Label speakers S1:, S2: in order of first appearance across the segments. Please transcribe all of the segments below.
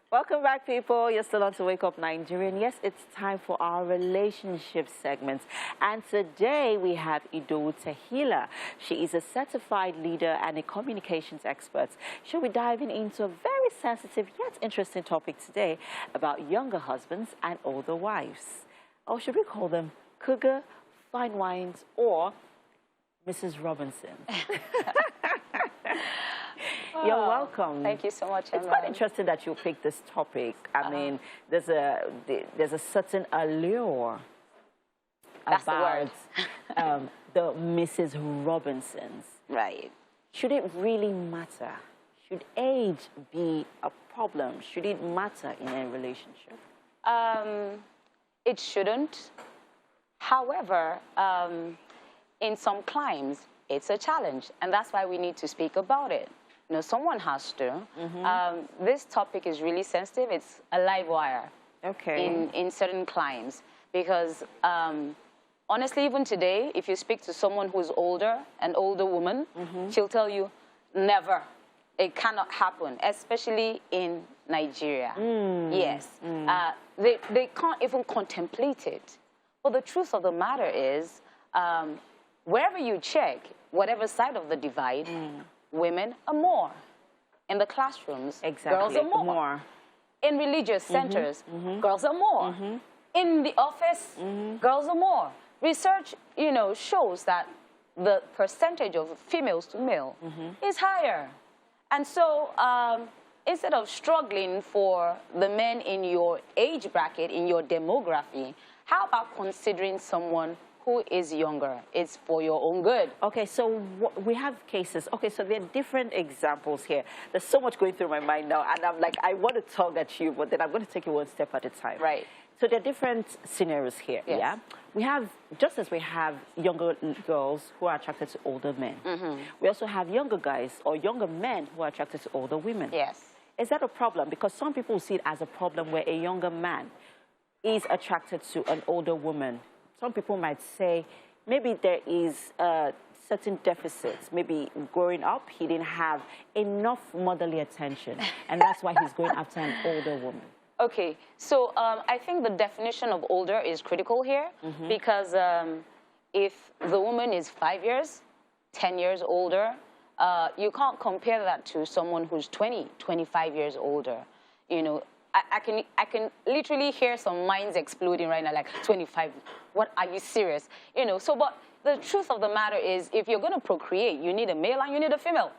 S1: Welcome back, people. You're still on to Wake Up Nigerian. Yes, it's time for our relationship segments. And today we have Idowu Tehila. She is a certified leader and a communications expert. She'll be diving into a very sensitive yet interesting topic today about younger husbands and older wives. Or should we call them cougar, fine wines, or Mrs. Robinson? You're welcome.
S2: Thank you so much, Emem.
S1: It's quite interesting that you picked this topic. I mean, there's a certain allure about the Mrs. Robinsons.
S2: Right.
S1: Should it really matter? Should age be a problem? Should it matter in a relationship?
S2: It shouldn't. However, in some climes, it's a challenge, and that's why we need to speak about it. You know, someone has to. This topic is really sensitive. It's a live wire in certain climes because honestly, even today, if you speak to someone who's older, an older woman, she'll tell you, never. It cannot happen, especially in Nigeria. Yes. They can't even contemplate it. But the truth of the matter is, wherever you check, whatever side of the divide, women are more. In the classrooms, girls are more. In religious centers, girls are more. In the office, girls are more. Research, you know, shows that the percentage of females to male is higher. And so instead of struggling for the men in your age bracket, in your demography, how about considering someone who is younger? It's for your own good.
S1: Okay, so we have cases. Okay, so there are different examples here. There's so much going through my mind now, and I'm like, I want to talk at you, but then I'm going to take it one step at a time.
S2: Right.
S1: So there are different scenarios here, yeah? We have, just as we have younger girls who are attracted to older men, we also have younger guys or younger men who are attracted to older women.
S2: Yes.
S1: Is that a problem? Because some people see it as a problem where a younger man is attracted to an older woman. Some people might say maybe there is certain deficits. Maybe growing up, he didn't have enough motherly attention, and that's why he's going after an older woman.
S2: Okay, so I think the definition of older is critical here because if the woman is 5 years, 10 years older, you can't compare that to someone who's 20, 25 years older. You know, I can literally hear some minds exploding right now, like 25, what, are you serious? You know, so, but the truth of the matter is, if you're going to procreate, you need a male and you need a female.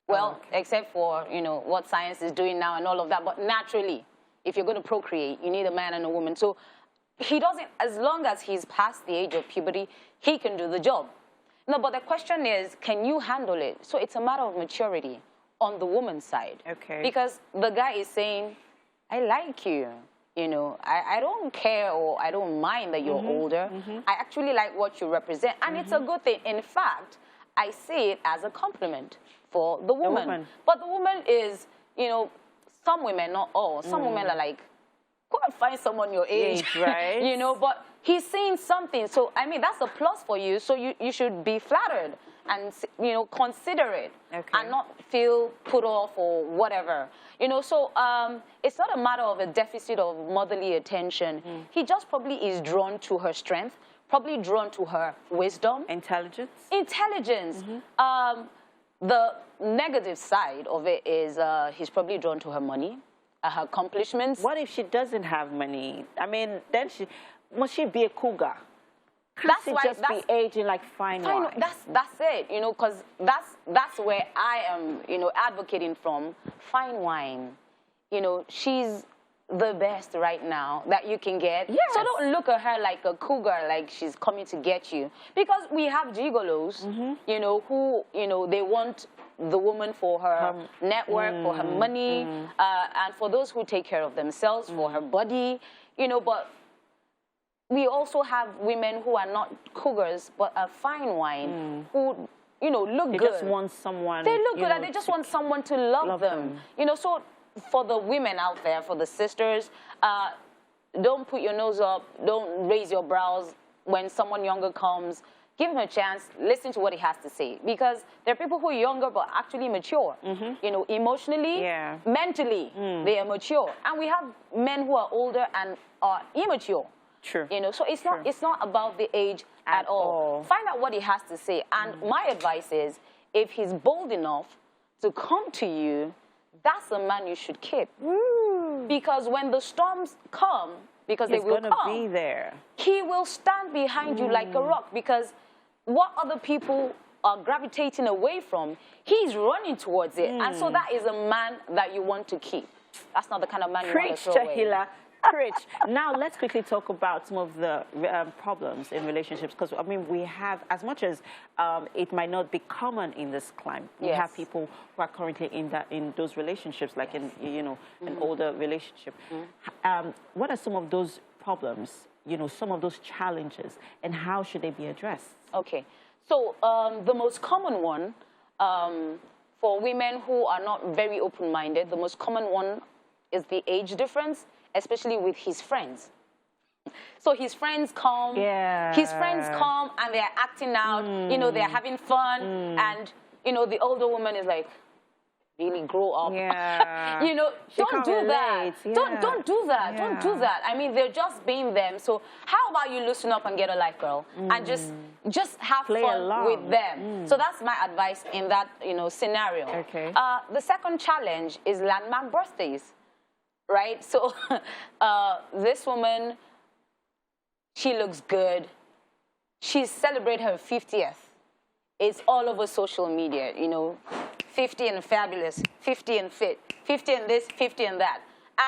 S2: Well, except for, you know, what science is doing now and all of that, but naturally, if you're going to procreate, you need a man and a woman. So he doesn't, as long as he's past the age of puberty, he can do the job. No, but the question is, can you handle it? So it's a matter of maturity on the woman's side. Okay. Because the guy is saying, I like you. You know, I don't care or I don't mind that you're older. I actually like what you represent. And it's a good thing. In fact, I see it as a compliment for the woman. But the woman is, you know, some women, not all, some women are like, go and find someone your age, right? You know, but he's saying something. So, I mean, that's a plus for you. So you should be flattered and, you know, consider it and not feel put off or whatever. You know, so it's not a matter of a deficit of motherly attention. He just probably is drawn to her strength, probably drawn to her wisdom. Intelligence. Intelligence. The negative side of it is he's probably drawn to her money, her accomplishments.
S1: What if she doesn't have money? I mean, then must she be a cougar?
S2: That's why
S1: just be aging like fine wine.
S2: That's it, you know, because that's where I am, you know, advocating from. Fine wine, you know, she's the best right now that you can get. Yes. So don't look at her like a cougar, like she's coming to get you. Because we have gigolos, you know, who, you know, they want the woman for her network, for her money, and for those who take care of themselves, for her body, you know, but we also have women who are not cougars, but are fine wine, who, you know, look good. They just want someone. They look good, and they just want someone to love them. You know, so for the women out there, for the sisters, don't put your nose up, don't raise your brows when someone younger comes. give him a chance, listen to what he has to say. Because there are people who are younger but actually mature. You know, emotionally, mentally, they are mature. And we have men who are older and are immature.
S1: True.
S2: You know, so it's not about the age at all. Find out what he has to say. And my advice is, if he's bold enough to come to you, that's the man you should keep. Because when the storms come, because they will come,
S1: be there.
S2: He will stand behind you like a rock, because what other people are gravitating away from, he's running towards it. And so that is a man that you want to keep. That's not the kind of man you want to throw away.
S1: Tehila. Preach. Now, let's quickly talk about some of the problems in relationships, because, I mean, we have, as much as it might not be common in this climate, we have people who are currently in those relationships, like in, you know, an older relationship. What are some of those problems, you know, some of those challenges, and how should they be addressed?
S2: Okay. So the most common one for women who are not very open-minded, the most common one is the age difference, especially with his friends. So his friends come, his friends come and they're acting out, you know, they're having fun, and, you know, the older woman is like, really grow up. You know, don't do that. Don't do that. Don't do that. I mean, they're just being them. So how about you loosen up and get a life, girl, and just have fun with them. So that's my advice in that, you know, scenario.
S1: Okay.
S2: The second challenge is landmark birthdays. Right? So this woman, she looks good. She's celebrating her 50th. It's all over social media, you know, 50 and fabulous, 50 and fit, 50 and this, 50 and that.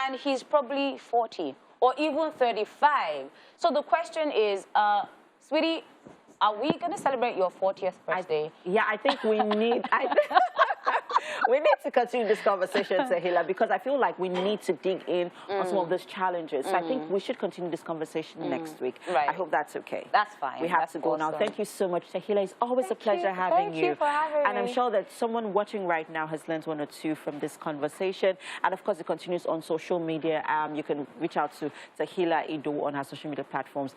S2: And he's probably 40 or even 35. So the question is, sweetie, are we going to celebrate your 40th birthday?
S1: I think we need... We need to continue this conversation, Tehila, because I feel like we need to dig in on some of those challenges. So I think we should continue this conversation next week. I hope that's okay.
S2: That's fine.
S1: We have to go now. Thank you so much, Tehila. It's always a pleasure having you.
S2: Thank you for having me.
S1: And I'm sure that someone watching right now has learned one or two from this conversation. And of course, it continues on social media. You can reach out to Tehila Idowu on her social media platforms.